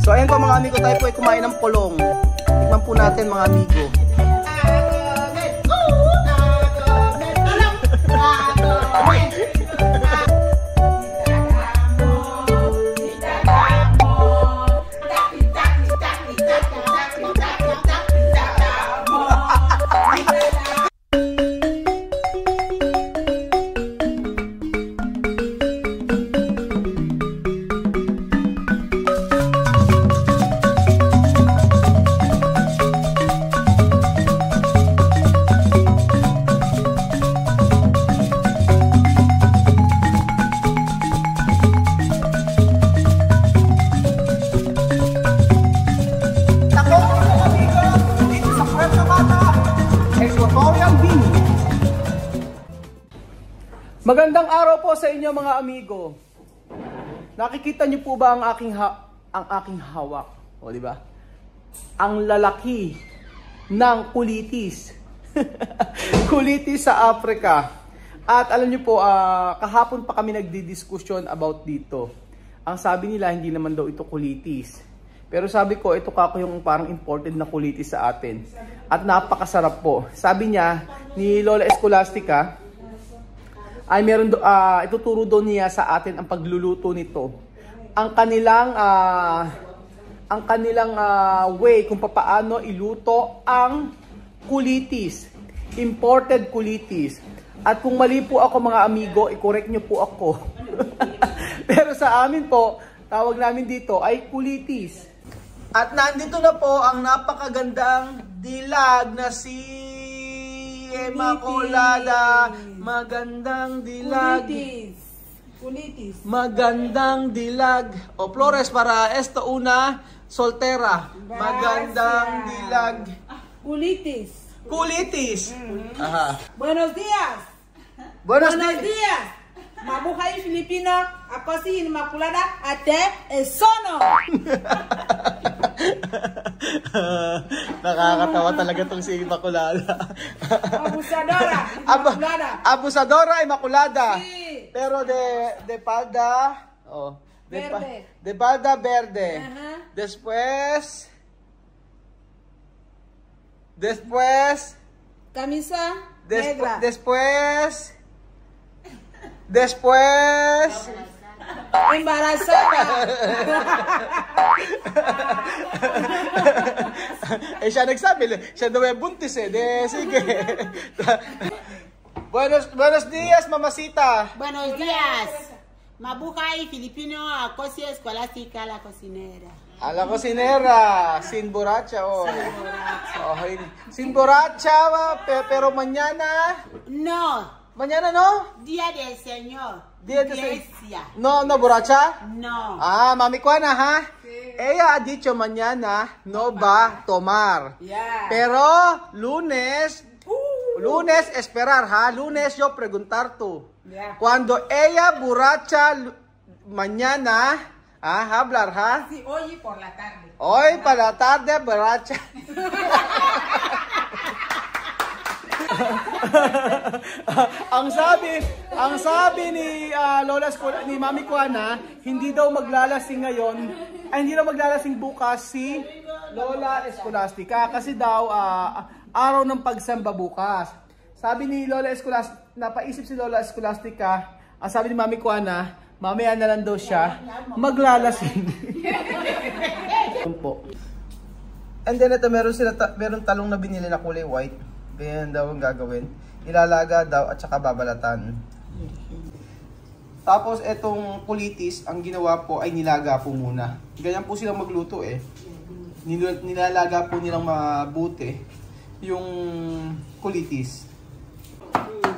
So ayan po mga amigo, tayo po ay kumain ng polong. Tikman po natin mga amigo. Magandang araw po sa inyo mga amigo. Nakikita niyo po ba ang aking hawak? O di ba? Ang lalaki ng kulitis. Kulitis sa Africa. At alam niyo po, kahapon pa kami nagdi-discussion about dito. Ang sabi nila hindi naman daw ito kulitis. Pero sabi ko, ito kako yung parang imported na kulitis sa atin. At napakasarap po. Sabi niya ni Lola Escolastica, ay meron ituturo daw niya sa atin ang pagluluto nito. Ang kanilang way kung paano iluto ang kulitis, imported kulitis. At kung mali po ako mga amigo, i-correct niyo po ako. Pero sa amin po, tawag namin dito ay kulitis. At nandito na po ang napakagandang dilag na si Immaculada. Magandang dilag. Kulitis. Magandang dilag. O Flores para esta una soltera. Magandang dilag. Kulitis. Kulitis. Aha. Buenos días. Buenos días. Mabuhay Filipino. Ako si Immaculada Ate Esono. Nakakatawa talaga tong si Immaculada. Abusadora Immaculada. Abusadora Immaculada. Sí. Pero de palda, verde. De palda verde. Después camisa negra. Después embarazada. Siya nagsabi, siya daw ay buntis sige. Buenos días, mamacita. Buenos días. Mabuhay Filipino, ako si Escolastica, la cocinera. A la cocinera, sin borracha hoy. Sin borracha, pero mañana. No. Mañana no? Día del Señor. Día del Iglesia. No borracha? No. Mami Juana, ha? Sí. Ella ha dicho mañana no va a tomar. Yeah. Pero lunes esperar, ha? Lunes yo preguntar tú. Yeah. Cuando ella borracha mañana, hablar, ha? Sí, hoy por la tarde. Hoy para la tarde borracha. ang sabi ni ni Mami Juana, hindi daw maglalasing ngayon, hindi daw maglalasing bukas si Lola Escolastica kasi daw araw ng pagsamba bukas. Sabi ni Lola Escolastica, napaisip si Lola Escolastica, ang sabi ni Mami Juana, mamaya na lang daw siya maglalasing. Po. And then ito meron talong na binili na kulay white. Ganyan daw ang gagawin. Ilalaga daw at saka babalatan. Tapos itong kulitis, ang ginawa po ay nilaga po muna. Ganyan po silang magluto eh. Nilalaga po nilang mabuti yung kulitis.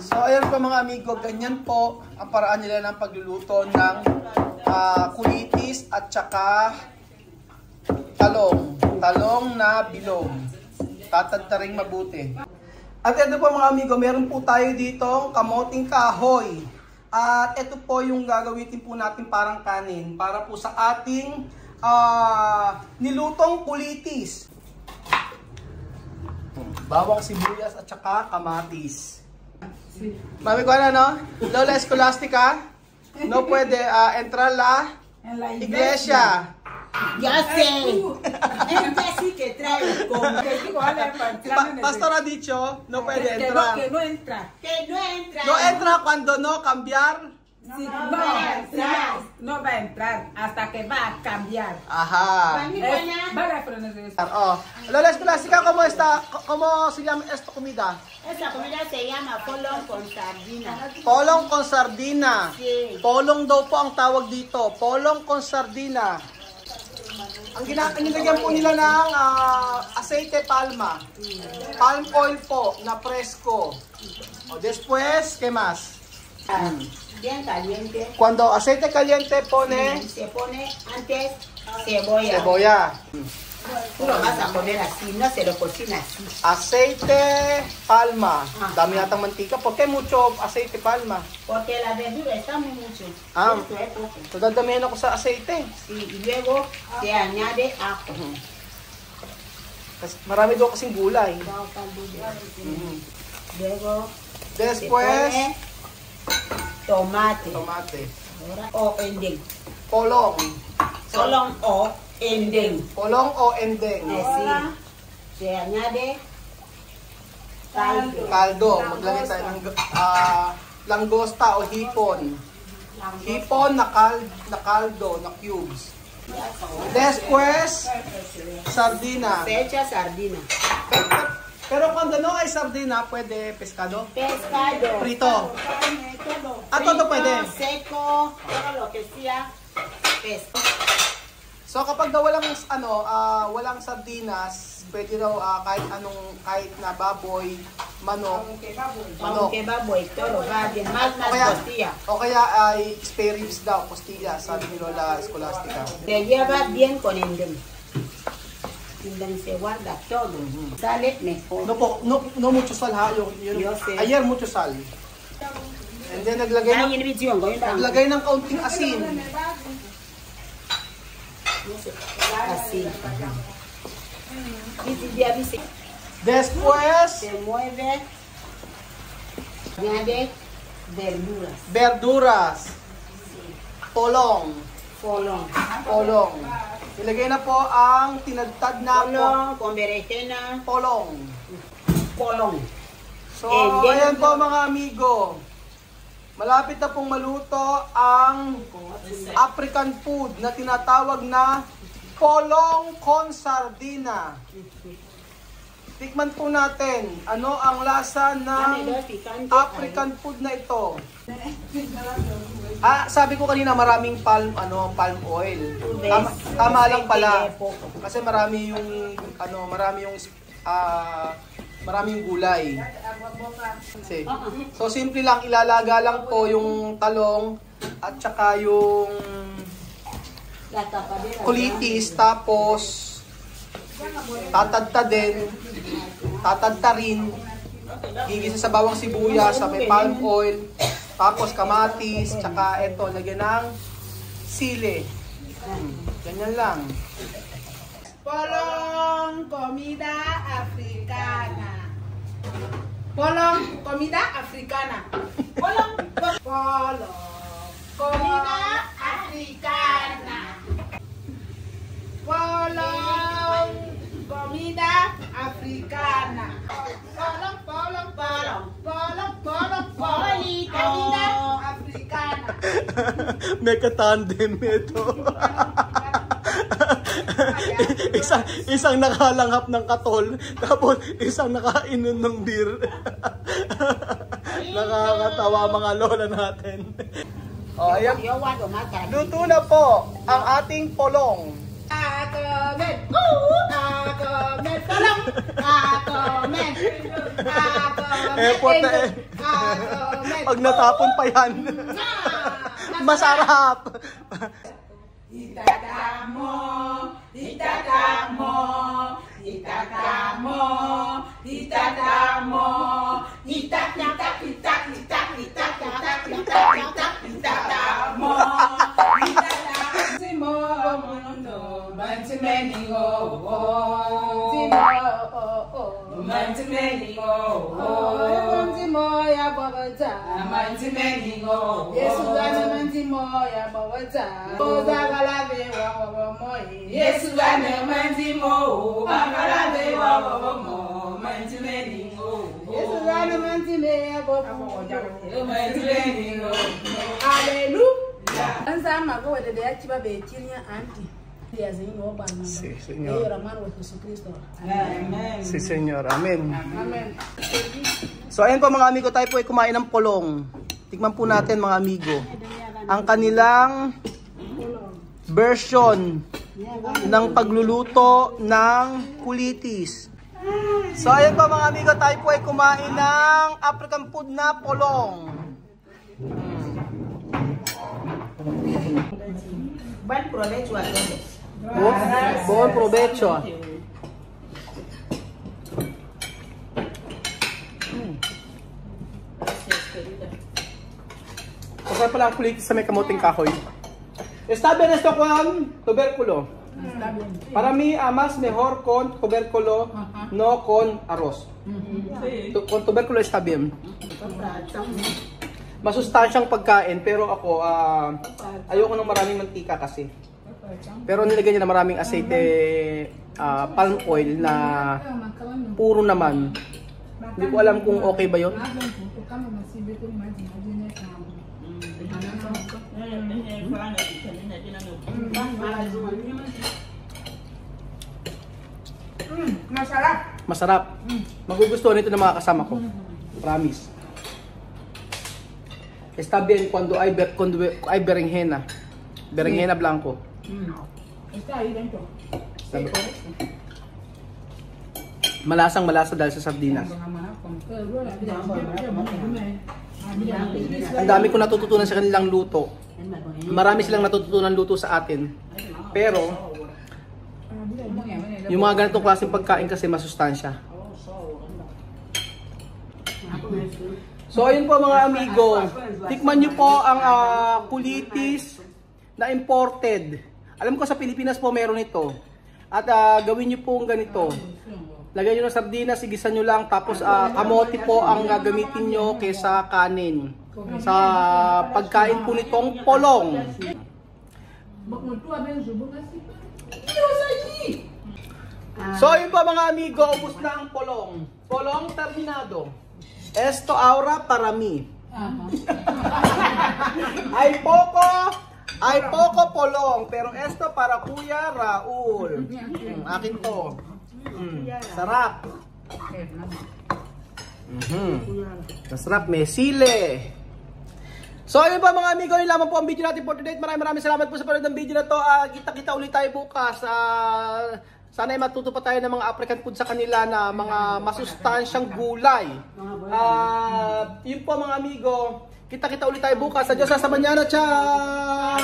So ayan po mga amigo, ganyan po ang paraan nila ng pagluluto ng kulitis at saka talong na bilog. Tatadtaring mabuti. At ito po mga amigo, meron po tayo dito kamoting kahoy. At ito po yung gagamitin po natin parang kanin para po sa ating nilutong kulitis. Bawang sibuyas at saka kamatis. Mami ko na, no? Lola Escolastica, no puede entrar la iglesia Ya sé. Este sí que trae con... Pastor ha dicho, no puede entrar. Que no entra. Que no entra. No entra cuando no cambiar. Sí, no va a entrar hasta que va a cambiar. Ajá. Vale a frenar de eso. Oh. Lola Escolástica, ¿cómo está? ¿Cómo se llama esta comida? Esta comida se llama polong con sardina. Polong con sardina. Sí. Polong daw po ang tawag dito. Polong con sardina. Ang nilagyan po nila ng aceite palma. Palm oil po na fresco. O después, ¿qué más? Bien caliente. Cuando aceite caliente pone Se pone antes cebolla. cebolla. Tú lo vas a poner así, no se lo cocina así. Aceite palma. Dami yatang mantika. ¿Por qué mucho aceite palma? Porque la verdura está muy mucho. Ah. Esto es poco. So, dadamihan ako sa aceite. Sí, y luego se añade ajo. Kasi marami daw kasing gulay. Luego se Después, pone tomate. tomate. Ahora o ending. Polong. Solong o ending. Polong o endeng. Así. Se añade caldo. Kaldo. Maglagay tayo ng langosta o hipon. Hipon na kaldo, na cubes. Después, sardina. Se echa sardina. Pero cuando no hay sardina, pwede pescado. Pescado. Frito. Ah, todo pwede. Seco, todo lo que sea. Pesco. So kapag daw walang sardinas, pwede daw kahit na baboy, manok, Aunque baboy, todo va de más costilla. o kaya ay spare ribs daw, costilla, sabi ni Lola Escolástica. Se lleva bien con endem. Endem se guarda todo. Sale mejor. No mucho sal ha, Yo sé. ayer mucho sal. And then naglagay Ay, ng, inhibición, naglagay ng kaunting asin. así. Y ya dice, Después, se mueve, añade verduras. verduras. Polong. Polong. Polong. Ilagay na po ang tinadtad na Polong con berenjena. polong. Polong. So, And then, ayan po mga amigo. Malapit na pong maluto ang African food na tinatawag na polong con sardina. Tikman po natin ano ang lasa ng African food na ito. Sabi ko kanina maraming palm oil. Tama lang pala. Kasi marami yung gulay. So simple lang, ilalaga lang po yung talong at saka yung kulitis, tapos tatadtarin, gigisa sa bawang sibuyas, sa may palm oil, tapos kamatis, tsaka eto, lagyan ng sili. Ganyan lang. Polong comida africana. Polong comida africana. Polong comida africana. Polong comida africana. Polong comida africana. May katandem ito. isang nakalanghap ng katol, tapos isang nakainom ng beer. Nakakatawa mga lola natin. Oh, ayan. Luto na po ang ating polong. Akomen! Akomen! Polong! Akomen! Akomen! Akomen! Pag natapon pa yan, masarap. Itatamo, itatamo, itatamo, itatamo, itatamo, Simo mundo, bansimenigo, Simo Manzi meningo. Manzi moya babaza. Manzi meningo. Yesu gane manzi moya babaza. Oza galabe wa moye. Yesu gane manzi mo. Bagalabe wa mo. Manzi meningo. Yesu gane manzi meya babaza. Manzi meningo. Hallelujah. Anza mago wede de yachiba be chinya anti. Sí, Señor. Amen. Sí, Señor. Amen. Amen. So, ayan po mga amigo, tayo po ay kumain ng polong. Tikman po natin mga amigo. Ang kanilang version ng pagluluto ng kulitis. So, ayan po mga amigo, tayo po ay kumain ng African food na polong. Buen provecho a todos. Buon provecho. Masarap pala ang kulitis sa may kamuting kahoy. Está bien esto con tubérculo. Para mí, más mejor con tubérculo, no con arroz. Con tubérculo está bien. Masustansyang pagkain, pero ako, ayoko ng maraming mantika kasi. Pero nilagyan niya na maraming aceite, palm oil na puro naman. Hindi ko alam kung okay ba yun. Masarap. Masarap. Magugustuhan ito ng mga kasama ko. Promise. Está bien cuando hay berenjena. Berenjena blanco. Está ahí dentro. Malasang malasa dahil sa sardinas. Ang dami ko natututunan sa kanilang luto. Marami silang natututunan luto sa atin. Pero yung mga ganitong klaseng pagkain kasi masustansya. So ayun po mga amigo, tikman nyo po ang kulitis na imported. Alam ko sa Pilipinas po meron ito. At gawin nyo po ang ganito. Lagyan nyo ng sardinas, sigisan nyo lang. Tapos kamote po ang gagamitin nyo kaysa kanin. Sa pagkain po nitong polong. So yun po mga amigo, ubos na ang polong. Polong terminado. Esto ahora para mí. Ay poco polong, pero esto para Kuya Raul. Akin to. Sarap. Masarap, may sile. So ayun pa mga amigo, yun lamang po ang video natin for today. Maraming salamat po sa panood ng video na to. Kita-kita ulit tayo bukas. Sana ay matuto pa tayo ng mga African food sa kanila na mga masustansyang gulay. Yun po mga amigo. Kita-kita ulit tayo bukas. Adios hasta mañana, ciao!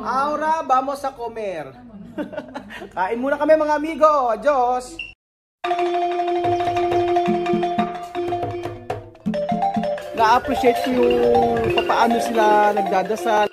Ahora, vamos a comer. Kain muna kami mga amigo. Adios! Na-appreciate ko yung paano sila nagdadasal.